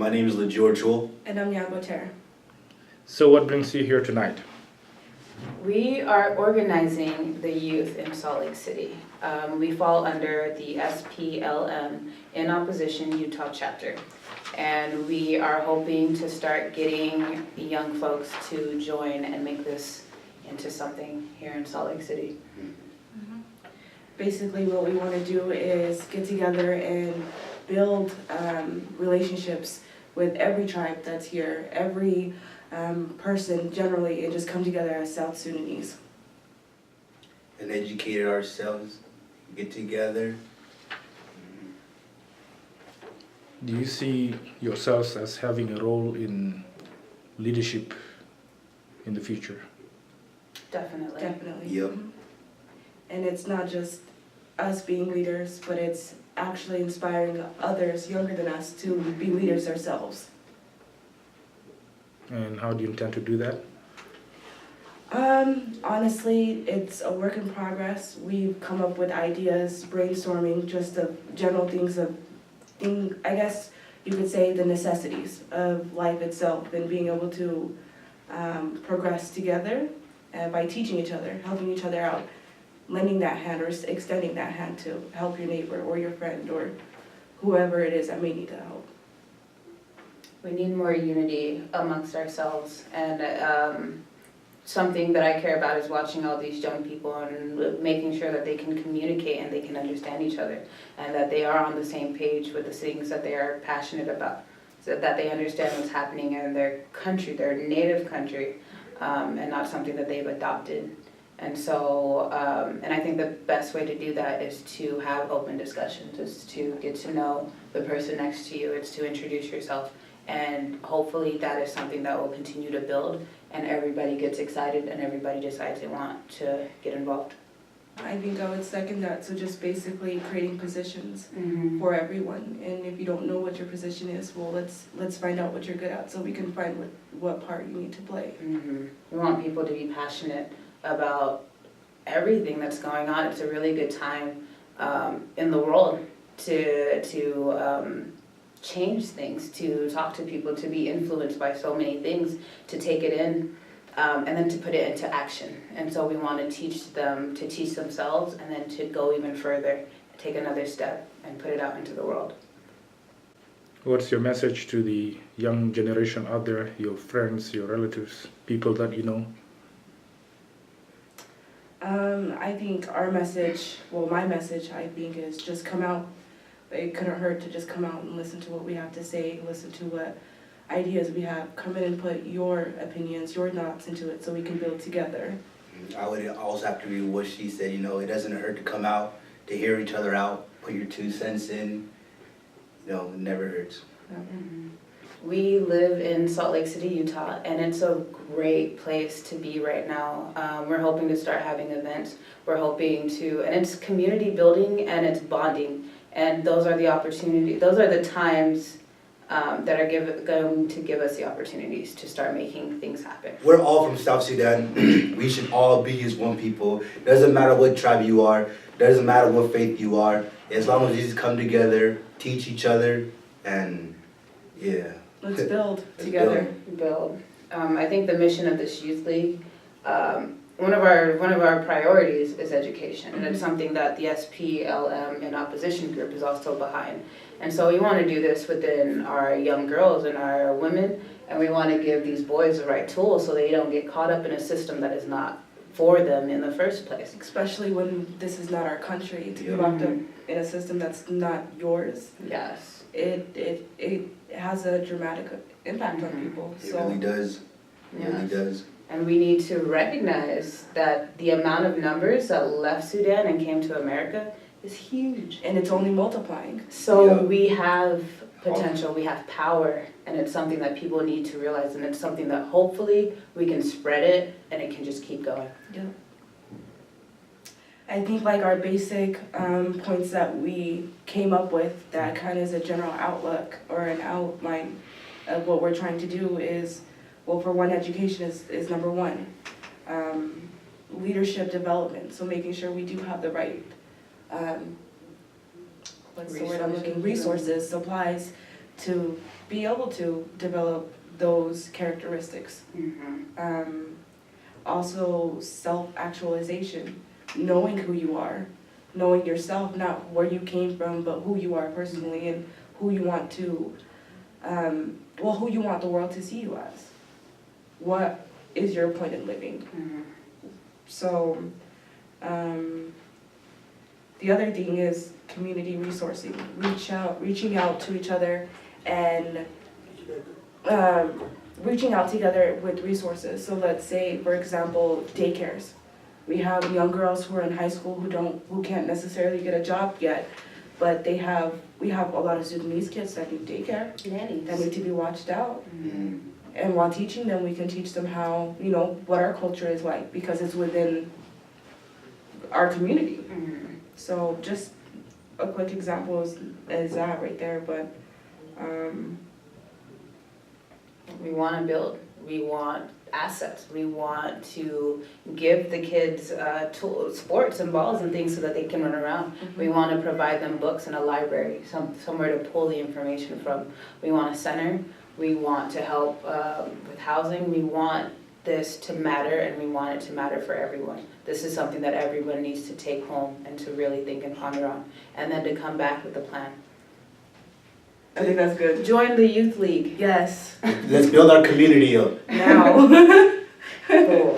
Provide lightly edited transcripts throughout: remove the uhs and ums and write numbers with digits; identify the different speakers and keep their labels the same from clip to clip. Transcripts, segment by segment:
Speaker 1: My name is LaGeorge.
Speaker 2: And I'm Yaboter.
Speaker 3: So what brings you here tonight?
Speaker 4: We are organizing the youth in Salt Lake City. We fall under the splm in Opposition Utah chapter. And we are hoping to start getting young folks to join and make this into something here in Salt Lake City.
Speaker 2: Basically what we want to do is get together and build relationships with every tribe that's here, every person generally, and just come together as South Sudanese.
Speaker 1: And educate ourselves, get together.
Speaker 3: Do you see yourselves as having a role in leadership in the future?
Speaker 4: Definitely.
Speaker 2: Definitely.
Speaker 1: Yep.
Speaker 2: And it's not just us being leaders, but it's actually inspiring others younger than us to be leaders ourselves.
Speaker 3: And how do you intend to do that?
Speaker 2: Honestly, it's a work in progress. We've come up with ideas, brainstorming, just of general things I guess you could say the necessities of life itself, and being able to progress together by teaching each other, helping each other out, lending that hand or extending that hand to help your neighbor or your friend or whoever it is that may need the help.
Speaker 4: We need more unity amongst ourselves, and something that I care about is watching all these young people and making sure that they can communicate and they can understand each other, and that they are on the same page with the things that they are passionate about, so that they understand what's happening in their country, their native country, and not something that they've adopted. And so, and I think the best way to do that is to have open discussions, is to get to know the person next to you, it's to introduce yourself. And hopefully that is something that will continue to build, and everybody gets excited and everybody decides they want to get involved.
Speaker 2: I think I would second that. So just basically creating positions for everyone. And if you don't know what your position is, well, let's find out what you're good at so we can find what part you need to play.
Speaker 4: We want people to be passionate about everything that's going on. It's a really good time in the world to change things, to talk to people, to be influenced by so many things, to take it in, and then to put it into action. And so we want to teach them to teach themselves, and then to go even further, take another step, and put it out into the world.
Speaker 3: What's your message to the young generation out there, your friends, your relatives, people that you know?
Speaker 2: I think our message, well, my message, I think, is just come out. It couldn't hurt to just come out and listen to what we have to say, listen to what ideas we have. Come in and put your opinions, your thoughts into it so we can build together.
Speaker 1: I would also have to agree with what she said. It doesn't hurt to come out, to hear each other out, put your 2 cents in. It never hurts.
Speaker 4: We live in Salt Lake City, Utah, and it's a great place to be right now. We're hoping to start having events. We're hoping to, and it's community building and it's bonding. And those are the opportunities, those are the times that are going to give us the opportunities to start making things happen.
Speaker 1: We're all from South Sudan. We should all be as one people. Doesn't matter what tribe you are, doesn't matter what faith you are, as long as you just come together, teach each other, and yeah.
Speaker 2: Let's build together.
Speaker 4: Build. I think the mission of this youth league, one of our priorities is education, and it's something that the splm in Opposition group is also behind. And so we want to do this within our young girls and our women, and we want to give these boys the right tools so they don't get caught up in a system that is not for them in the first place.
Speaker 2: Especially when this is not our country, to be locked up in a system that's not yours.
Speaker 4: Yes.
Speaker 2: It has a dramatic impact on people.
Speaker 1: It really does. It really does.
Speaker 4: And we need to recognize that the amount of numbers that left Sudan and came to America is huge.
Speaker 2: And it's only multiplying.
Speaker 4: So we have potential, we have power, and it's something that people need to realize, and it's something that hopefully we can spread it and it can just keep going.
Speaker 2: Yeah. I think like our basic points that we came up with that kind of is a general outlook or an outline of what we're trying to do is, well, for one, education is number one. Leadership development, so making sure we do have the right, what's the word I'm looking, resources, supplies to be able to develop those characteristics.
Speaker 4: Mhm.
Speaker 2: Also self-actualization, knowing who you are, knowing yourself, not where you came from, but who you are personally and who you want to, who you want the world to see you as. What is your point in living?
Speaker 4: Mhm.
Speaker 2: So, the other thing is community resourcing, reaching out to each other and reaching out together with resources. So let's say, for example, daycares. We have young girls who are in high school who can't necessarily get a job yet, but we have a lot of Sudanese kids that need daycare,
Speaker 4: Nannies.
Speaker 2: that need to be watched out.
Speaker 4: Mhm.
Speaker 2: And while teaching them, we can teach them how, what our culture is like, because it's within our community.
Speaker 4: Mhm.
Speaker 2: So just a quick example is that right there, but,
Speaker 4: We want to build, we want assets, we want to give the kids tools, sports and balls and things so that they can run around. We want to provide them books and a library, somewhere to pull the information from. We want a center, we want to help with housing, we want this to matter and we want it to matter for everyone. This is something that everyone needs to take home and to really think and ponder on, and then to come back with a plan.
Speaker 2: I think that's good.
Speaker 4: Join the youth league.
Speaker 2: Yes,
Speaker 1: Let's build our community up.
Speaker 2: now.
Speaker 4: Cool.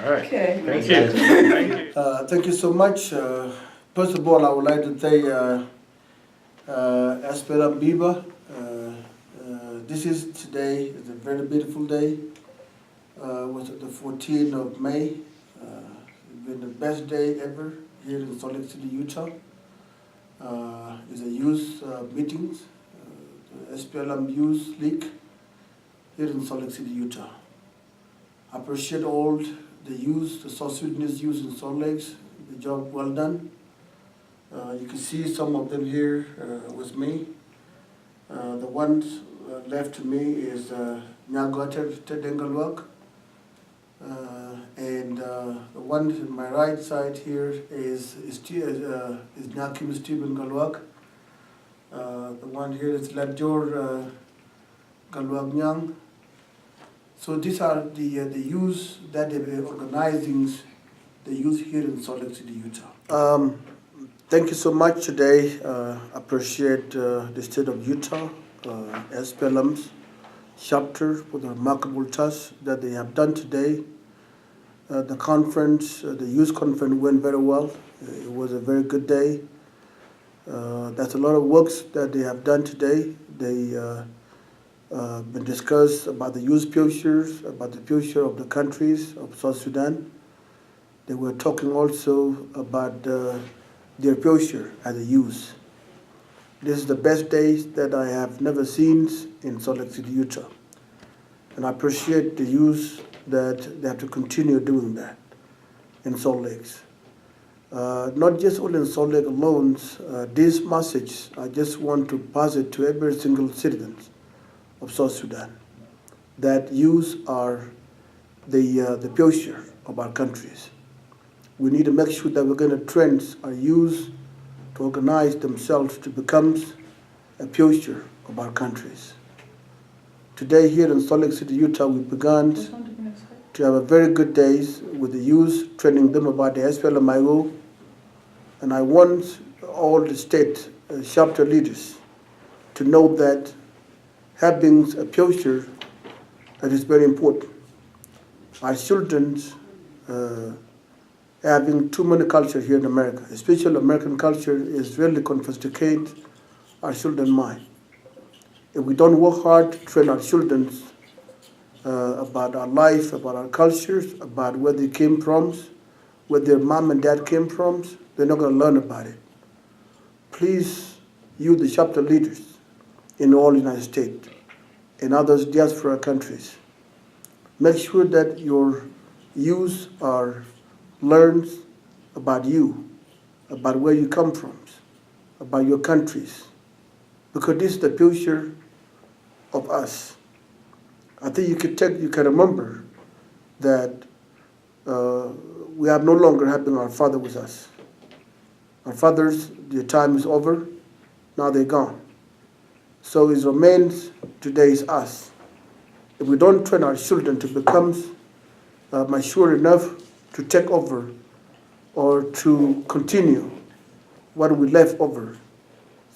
Speaker 3: All right.
Speaker 2: Okay.
Speaker 3: Thank you. Thank you.
Speaker 5: Thank you so much. First of all, I would like to thank splm-io. This is today is a very beautiful day. Was the 14th of May. It's been the best day ever here in Salt Lake City, Utah. It's a youth meetings, the SPLM Youth League here in Salt Lake City, Utah. I appreciate all the youth, the South Sudanese youth in Salt Lake, the job well done. You can see some of them here with me. The ones left to me is Nyagoter Tedengalwak. And the one on my right side here is Nyakim Stephen Galwak. The one here is Ladjor Galwak Nyang. So these are the youth that they were organizing the youth here in Salt Lake City, Utah. Thank you so much today. Appreciate the state of Utah, SPLM's chapter for the remarkable task that they have done today. The conference, the youth conference went very well. It was a very good day. There's a lot of works that they have done today. They been discussed about the youth futures, about the future of the countries of South Sudan. They were talking also about their future as a youth. This is the best days that I have never seen in Salt Lake City, Utah. And I appreciate the youth that they have to continue doing that in Salt Lake. Not just only in Salt Lake alone, this message, I just want to pass it to every single citizen of South Sudan, that youth are the future of our countries. We need to make sure that we're going to train our youth to organize themselves to become a future of our countries. Today here in Salt Lake City, Utah, we began to have a very good days with the youth, training them about the splm-io. And I want all the state chapter leaders to know that having a future that is very important. Our children having too many cultures here in America, especially American culture is really confiscate our children's mind. If we don't work hard to train our children about our life, about our cultures, about where they came from, where their mom and dad came from, they're not going to learn about it. Please, you, the chapter leaders in all United States and other diaspora countries, make sure that your youth are learned about you, about where you come from, about your countries, because this is the future of us. I think you can remember that we are no longer having our father with us. Our fathers, their time is over, now they're gone. So it remains today is us. If we don't train our children to become mature enough to take over or to continue what we left over,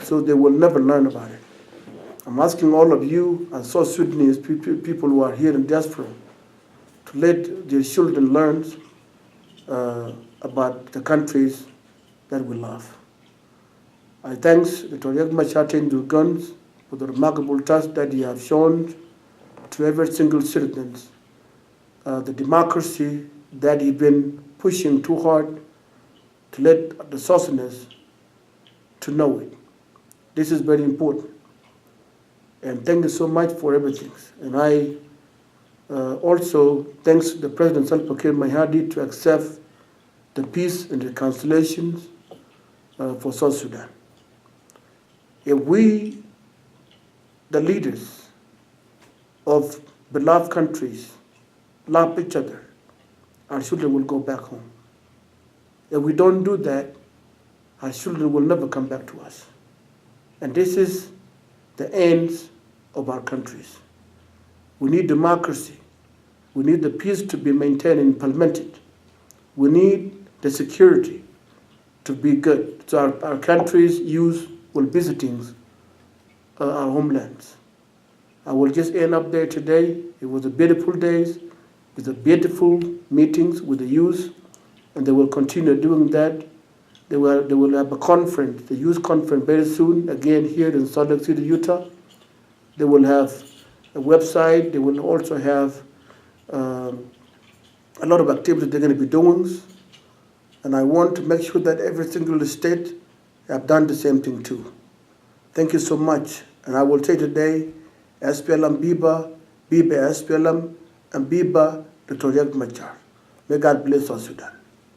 Speaker 5: so they will never learn about it. I'm asking all of you and South Sudanese people who are here in diaspora to let their children learn about the countries that we love. I thank Dr. Yagma Durgans for the remarkable task that he has shown to every single citizen, the democracy that he's been pushing too hard to let the South Sudanese to know it. This is very important. And thank you so much for everything. And I also thanks the President Salva Kiir Mayardit to accept the peace and reconciliation for South Sudan. If we, the leaders of beloved countries, love each other, our children will go back home. If we don't do that, our children will never come back to us. And this is the end of our countries. We need democracy. We need the peace to be maintained and implemented. We need the security to be good. So our country's youth will visiting our homelands. I will just end up there today. It was a beautiful day. It was a beautiful meetings with the youth, and they will continue doing that. They will have a conference, the youth conference very soon, again here in Salt Lake City, Utah. They will have a website. They will also have a lot of activities they're going to be doing. And I want to make sure that every single state have done the same thing too. Thank you so much. And I will say today, SPLM Biba, Biba SPLM, and Biba Dr. Riek Machar. May God bless South Sudan.